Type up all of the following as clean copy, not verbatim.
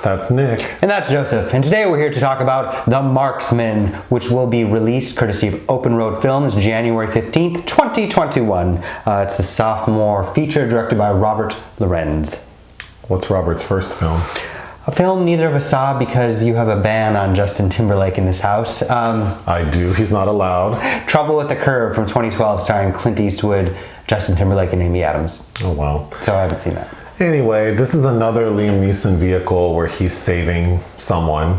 That's Nick. And that's Joseph. And today we're here to talk about The Marksman, which will be released courtesy of Open Road Films January 15th, 2021. It's a sophomore feature directed by Robert Lorenz. What's Robert's first film? A film neither of us saw because you have a ban on Justin Timberlake in this house. I do. He's not allowed. Trouble with the Curve from 2012 starring Clint Eastwood, Justin Timberlake, and Amy Adams. Oh, wow. So I haven't seen that. Anyway, this is another Liam Neeson vehicle where he's saving someone.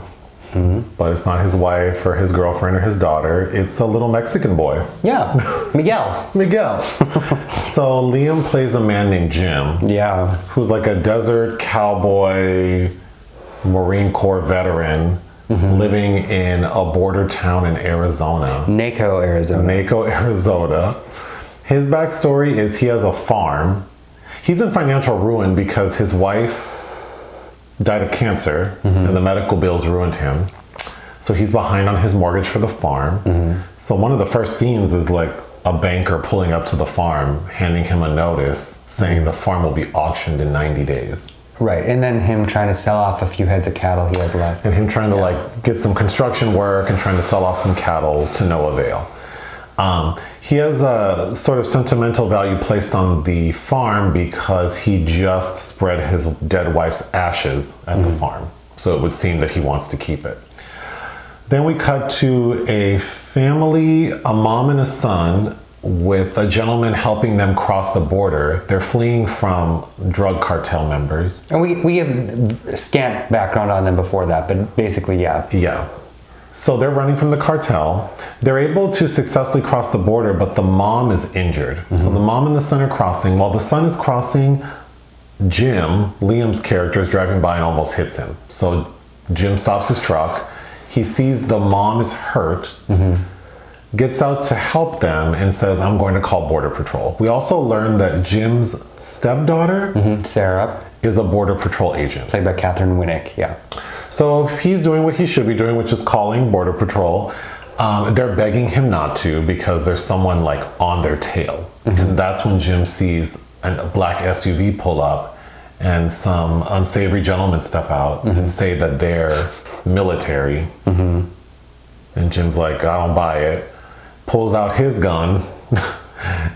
But it's not his wife or his girlfriend or his daughter. It's a little Mexican boy. Yeah, Miguel. Miguel. So Liam plays a man named Jim. Yeah. Who's like a desert cowboy, Marine Corps veteran living in a border town in Arizona. Naco, Arizona. His backstory is he has a farm. He's in financial ruin because his wife died of cancer and the medical bills ruined him. So he's behind on his mortgage for the farm. So one of the first scenes is like a banker pulling up to the farm, handing him a notice saying the farm will be auctioned in 90 days. Right, and then him trying to sell off a few heads of cattle he has left. And him trying to like get some construction work and trying to sell off some cattle to no avail. He has a sort of sentimental value placed on the farm because he just spread his dead wife's ashes at the farm. So it would seem that he wants to keep it. Then we cut to a family, a mom and a son, with a gentleman helping them cross the border. They're fleeing from drug cartel members. And we have scant background on them before that, but basically, yeah. Yeah. So they're running from the cartel. They're able to successfully cross the border, but the mom is injured. So the mom and the son are crossing. While the son is crossing, Jim, Liam's character, is driving by and almost hits him. So Jim stops his truck. He sees the mom is hurt, gets out to help them, and says, I'm going to call Border Patrol. We also learn that Jim's stepdaughter, Sarah, is a Border Patrol agent. played by Katheryn Winnick, yeah. So he's doing what he should be doing, which is calling Border Patrol. They're begging him not to because there's someone like on their tail. And that's when Jim sees a black SUV pull up and some unsavory gentlemen step out and say that they're military. And Jim's like, I don't buy it. Pulls out his gun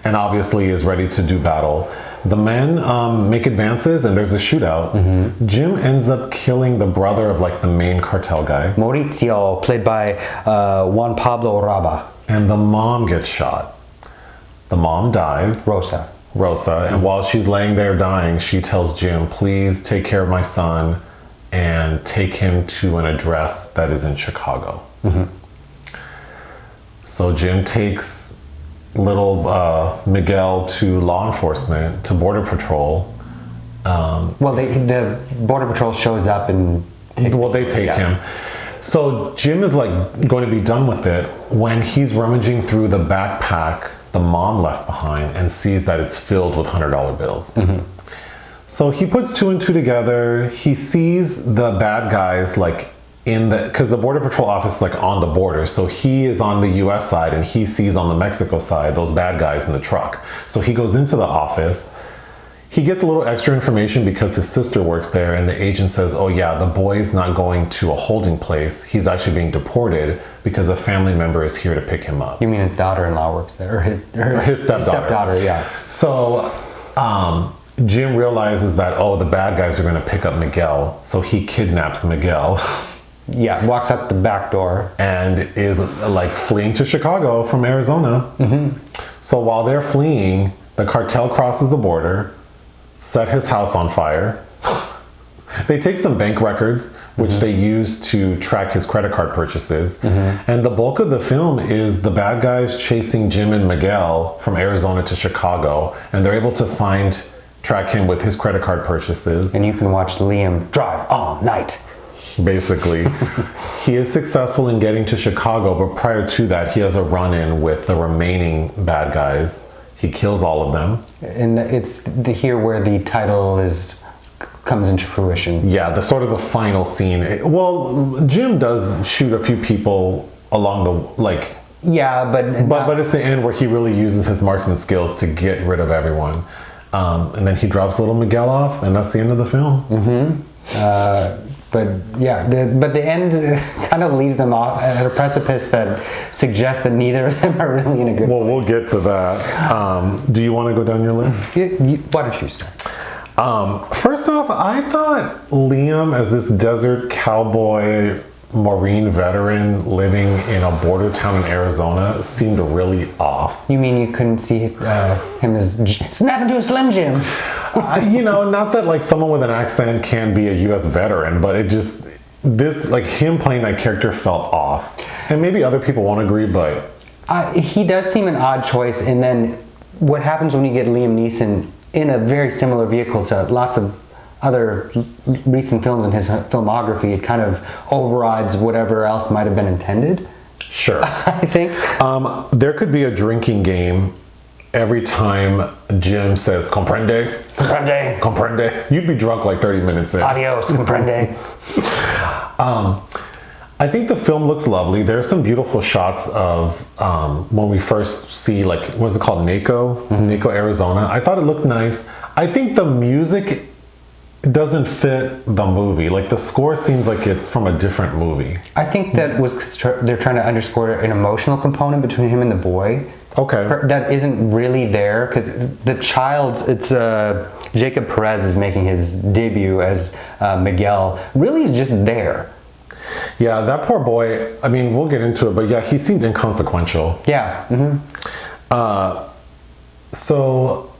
and obviously is ready to do battle. The men make advances and there's a shootout. Jim ends up killing the brother of like the main cartel guy. Maurico, played by Juan Pablo Raba. And the mom gets shot. The mom dies. Rosa. And while she's laying there dying, she tells Jim, please take care of my son and take him to an address that is in Chicago. So Jim takes little Miguel to law enforcement, to Border Patrol. Well, the Border Patrol shows up and they take him. So Jim is like going to be done with it when he's rummaging through the backpack the mom left behind and sees that it's filled with $100 bills. So he puts two and two together. He sees the bad guys like because the Border Patrol office is like on the border. So he is on the US side and he sees on the Mexico side those bad guys in the truck. So he goes into the office. He gets a little extra information because his sister works there and the agent says, oh yeah, the boy's not going to a holding place. He's actually being deported because a family member is here to pick him up. You mean his daughter-in-law works there? Or his stepdaughter, yeah. So Jim realizes that, oh, the bad guys are going to pick up Miguel. So he kidnaps Miguel. Yeah, walks out the back door. And is like fleeing to Chicago from Arizona. So while they're fleeing, the cartel crosses the border, set his house on fire. They take some bank records, which they use to track his credit card purchases. And the bulk of the film is the bad guys chasing Jim and Miguel from Arizona to Chicago. And they're able to track him with his credit card purchases. And you can watch Liam drive all night. Basically, he is successful in getting to Chicago, but prior to that, he has a run-in with the remaining bad guys. He kills all of them. And it's here where the title comes into fruition. Yeah, the sort of the final scene. Jim does shoot a few people along the Yeah, but it's the end where he really uses his marksman skills to get rid of everyone. And then he drops little Miguel off, and that's the end of the film. But yeah, but the end kind of leaves them off at a precipice that suggests that neither of them are really in a good Well, we'll get to that. Do you want to go down your list? Why don't you start? First off, I thought Liam as this desert cowboy Marine veteran living in a border town in Arizona seemed really off. You mean you couldn't see him as snap into a Slim Jim? Not that like someone with an accent can be a U.S. veteran, but it just, him playing that character felt off. And maybe other people won't agree, but... he does seem an odd choice, and then what happens when you get Liam Neeson in a very similar vehicle to lots of other recent films in his filmography, it kind of overrides whatever else might have been intended. Sure. I think. There could be a drinking game every time Jim says, comprende? Comprende. Comprende. You'd be drunk like 30 minutes in. Adios, comprende. I think the film looks lovely. There's some beautiful shots of when we first see, like, what's it called? Naco? Naco, Arizona. I thought it looked nice. I think the music doesn't fit the movie. Like, the score seems like it's from a different movie. I think that they're trying to underscore an emotional component between him and the boy. Okay. That isn't really there, because the child, it's Jacob Perez is making his debut as Miguel. Really, he's just there. Yeah, that poor boy, I mean, we'll get into it, but yeah, he seemed inconsequential. Yeah. So,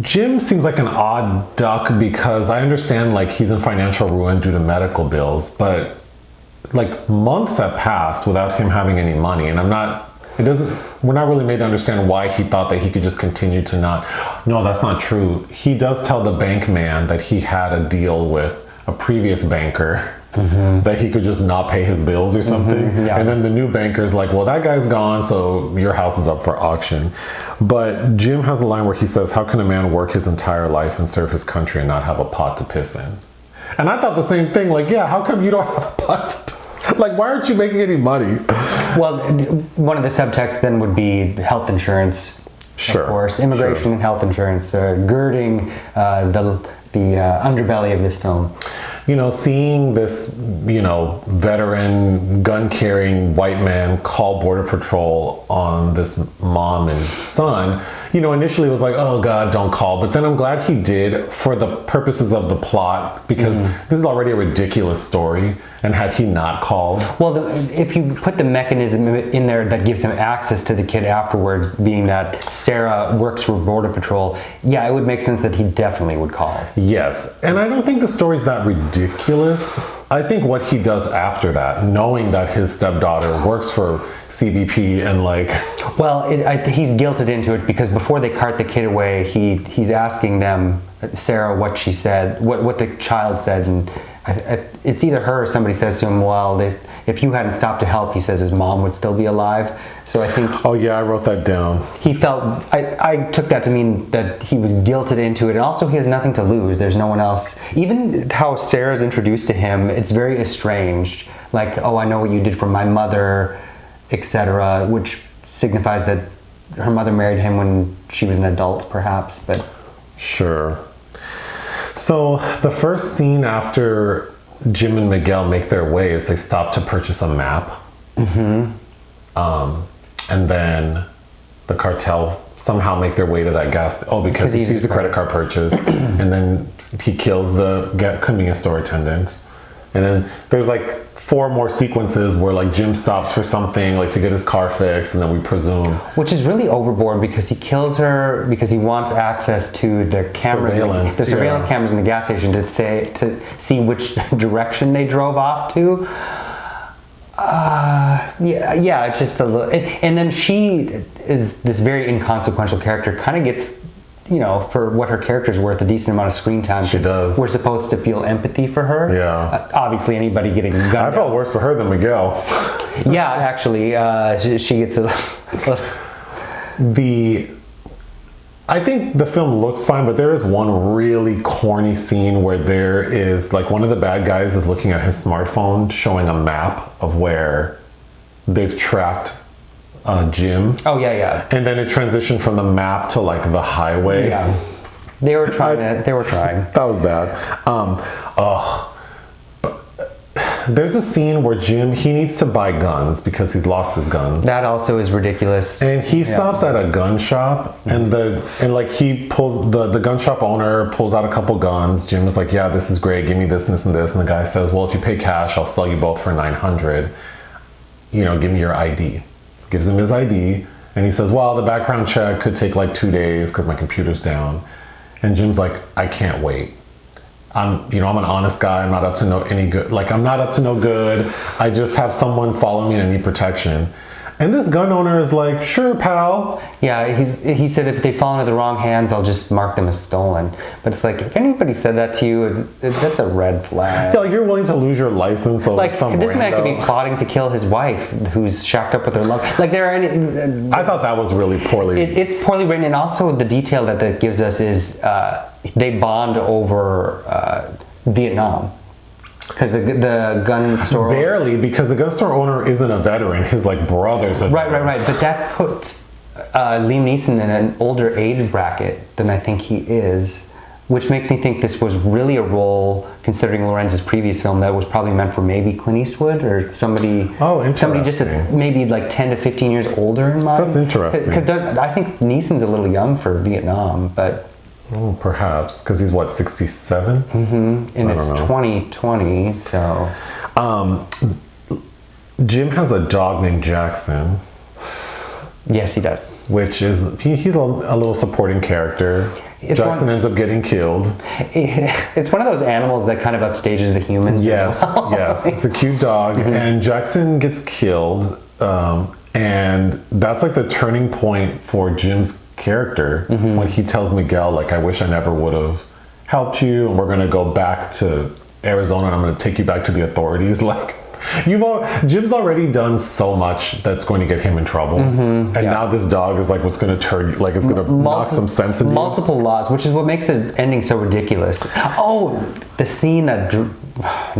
Jim seems like an odd duck because I understand like he's in financial ruin due to medical bills, but like months have passed without him having any money, and we're not really made to understand why he thought that he could just continue to not. No, that's not true. He does tell the bank man that he had a deal with a previous banker that he could just not pay his bills or something. Yeah. And then the new banker's like, well, that guy's gone, so your house is up for auction. But Jim has a line where he says, how can a man work his entire life and serve his country and not have a pot to piss in? And I thought the same thing, like, yeah, how come you don't have a pot to piss? Like, why aren't you making any money? Well, one of the subtexts then would be health insurance, sure, of course, immigration and health insurance, girding the underbelly of this film. Seeing this, veteran, gun-carrying white man call Border Patrol on this mom and son, initially it was like, oh God, don't call. But then I'm glad he did for the purposes of the plot, because this is already a ridiculous story. And had he not called? Well, if you put the mechanism in there that gives him access to the kid afterwards, being that Sarah works for Border Patrol, yeah, it would make sense that he definitely would call. Yes, and I don't think the story's that ridiculous. I think what he does after that, knowing that his stepdaughter works for CBP and like... Well, he's guilted into it because before they cart the kid away, he's asking them, Sarah, what she said, what the child said, and it's either her or somebody says to him, well, if you hadn't stopped to help, he says his mom would still be alive. So I think... Oh yeah, I wrote that down. He felt... I took that to mean that he was guilted into it, and also he has nothing to lose. There's no one else. Even how Sarah's introduced to him, it's very estranged. Like, oh, I know what you did for my mother, etc., which signifies that her mother married him when she was an adult, perhaps, but... Sure. So the first scene after Jim and Miguel make their way is they stop to purchase a map. And then the cartel somehow make their way to that because he sees the credit card purchase. And then he kills the convenience store attendant. And then there's like 4 more sequences where like Jim stops for something, like to get his car fixed, and then we presume. Which is really overboard because he kills her because he wants access to the cameras, the surveillance cameras in the gas station to see which direction they drove off to. Yeah, it's just a little. And then she is this very inconsequential character, kind of gets, for what her character's worth, a decent amount of screen time. She does. We're supposed to feel empathy for her. Yeah. Obviously, anybody getting gunned I felt worse for her than Miguel. Yeah, actually, she gets I think the film looks fine, but there is one really corny scene where there is, like, one of the bad guys is looking at his smartphone showing a map of where they've tracked Jim. Oh, yeah. And then it transitioned from the map to, like, the highway. Yeah. They were trying. They were trying. That was bad. There's a scene where Jim, he needs to buy guns because he's lost his guns. That also is ridiculous. And he stops at a gun shop, and like he pulls the gun shop owner pulls out a couple guns. Jim is like, "Yeah, this is great. Give me this, and this, and this." And the guy says, "Well, if you pay cash, I'll sell you both for $900. You know, give me your ID." Gives him his ID, and he says, "Well, the background check could take like 2 days because my computer's down." And Jim's like, "I can't wait. I'm an honest guy. I'm not up to I'm not up to no good. I just have someone follow me and I need protection." And this gun owner is like, "Sure, pal." Yeah, he said if they fall into the wrong hands, I'll just mark them as stolen. But it's like, if anybody said that to you, that's a red flag. Yeah, like you're willing to lose your license over some this man could be rando. plotting to kill his wife, who's shacked up with her love. Like there are any. I thought that was really poorly. It's poorly written, and also the detail that gives us is they bond over Vietnam. Because the gun store... Barely, because the gun store owner isn't a veteran. His like brother's a veteran. Right. But that puts Liam Neeson in an older age bracket than I think he is, which makes me think this was really a role, considering Lorenz's previous film, that was probably meant for maybe Clint Eastwood or somebody. Oh, interesting. Somebody just maybe like 10 to 15 years older in mind. That's interesting. Because I think Neeson's a little young for Vietnam, but... Oh, perhaps because he's what, 67? Mm-hmm. And it's 2020, so. Jim has a dog named Jackson. Yes, he does. Which is he's a little supporting character. Jackson ends up getting killed. It's one of those animals that kind of upstages the humans. Yes, yes. It's a cute dog, and Jackson gets killed, and that's like the turning point for Jim's character when he tells Miguel, like, "I wish I never would have helped you, and we're gonna go back to Arizona, and I'm gonna take you back to the authorities." Like, Jim's already done so much that's going to get him in trouble, and now this dog is like what's gonna turn, like it's gonna knock some sense into you. Multiple laws, which is what makes the ending so ridiculous. Oh, the scene that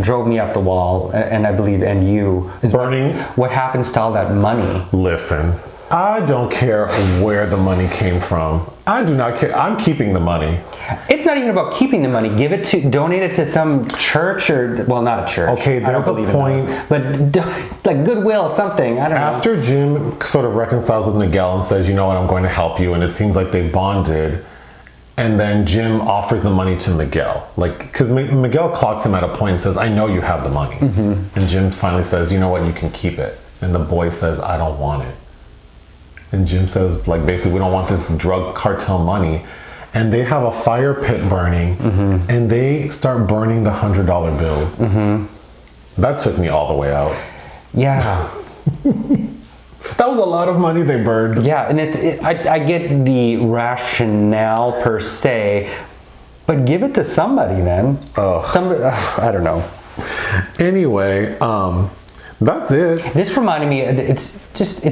drove me up the wall, and I believe and you, is burning. What happens to all that money? Listen, I don't care where the money came from. I do not care. I'm keeping the money. It's not even about keeping the money. Donate it to some church well, not a church. Okay, there's a point. But like Goodwill, something. I don't know. After Jim sort of reconciles with Miguel and says, "You know what, I'm going to help you," and it seems like they bonded, and then Jim offers the money to Miguel. Like, because Miguel clocks him at a point and says, "I know you have the money." And Jim finally says, "You know what, you can keep it." And the boy says, "I don't want it." And Jim says, like, basically, "We don't want this drug cartel money." And they have a fire pit burning, and they start burning the $100 bills. That took me all the way out. Yeah. That was a lot of money they burned. Yeah, and I get the rationale per se, but give it to somebody then. Somebody, I don't know. Anyway, that's it. This reminded me, it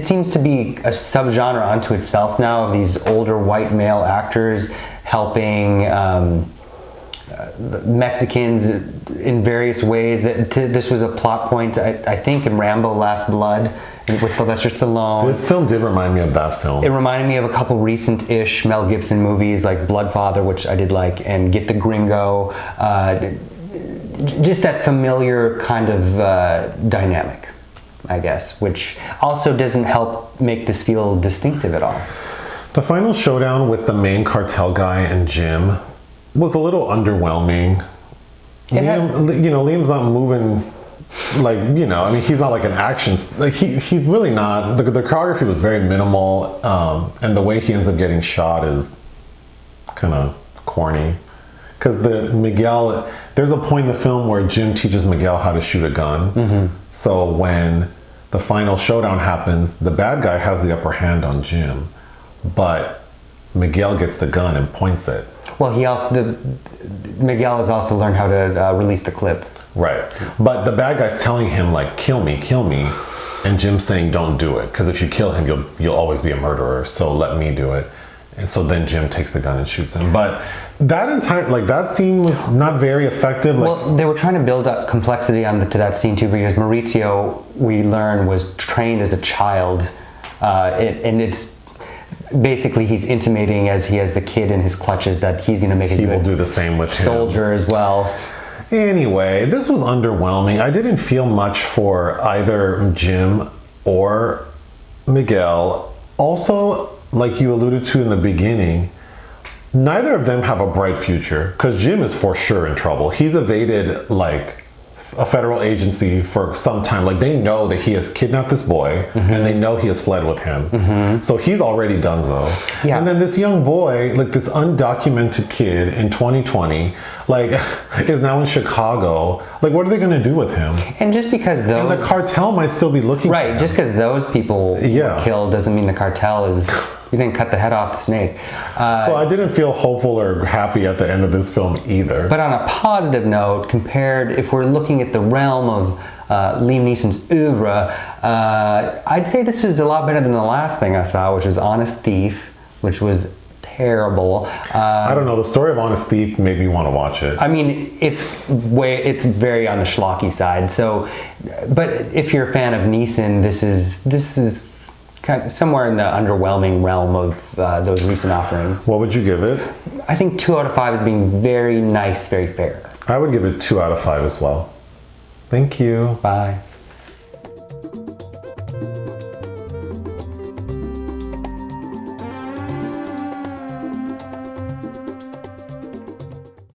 seems to be a subgenre unto itself now of these older white male actors helping Mexicans in various ways. This was a plot point, I think, in Rambo: Last Blood with Sylvester Stallone. This film did remind me of that film. It reminded me of a couple recent-ish Mel Gibson movies like Bloodfather, which I did like, and Get the Gringo. Just that familiar kind of dynamic, I guess, which also doesn't help make this feel distinctive at all. The final showdown with the main cartel guy and Jim was a little underwhelming. Liam's not moving like, I mean, he's not like an action, like he's really not. The choreography was very minimal, and the way he ends up getting shot is kind of corny. Because there's a point in the film where Jim teaches Miguel how to shoot a gun. So when the final showdown happens, the bad guy has the upper hand on Jim, but Miguel gets the gun and points it. Well, Miguel has also learned how to release the clip. Right. But the bad guy's telling him, like, kill me. And Jim's saying, don't do it. Because if you kill him, you'll always be a murderer. So let me do it. And so then Jim takes the gun and shoots him. But that scene was not very effective. Well, they were trying to build up complexity to that scene too, because Mauricio, we learn, was trained as a child, and basically he's intimating as he has the kid in his clutches that he's going to make a He good will do the same with him. soldier as well. Anyway, this was underwhelming. I didn't feel much for either Jim or Miguel. Also, like you alluded to in the beginning, neither of them have a bright future because Jim is for sure in trouble. He's evaded like a federal agency for some time. Like they know that he has kidnapped this boy and they know he has fled with him. So he's already donezo. Yeah. And then this young boy, like this undocumented kid in 2020, like is now in Chicago. Like what are they going to do with him? And just because those... And the cartel might still be looking for Right, him. just because those people Yeah. were killed doesn't mean the cartel is... You didn't cut the head off the snake. So I didn't feel hopeful or happy at the end of this film either. But on a positive note, compared, if we're looking at the realm of Liam Neeson's oeuvre, I'd say this is a lot better than the last thing I saw, which was Honest Thief, which was terrible. I don't know, the story of Honest Thief made me want to watch it. I mean, it's very on the schlocky side. So, but if you're a fan of Neeson, this is kind of somewhere in the underwhelming realm of those recent offerings. What would you give it? I think 2 out of 5 is being very nice, very fair. I would give it 2 out of 5 as well. Thank you. Bye.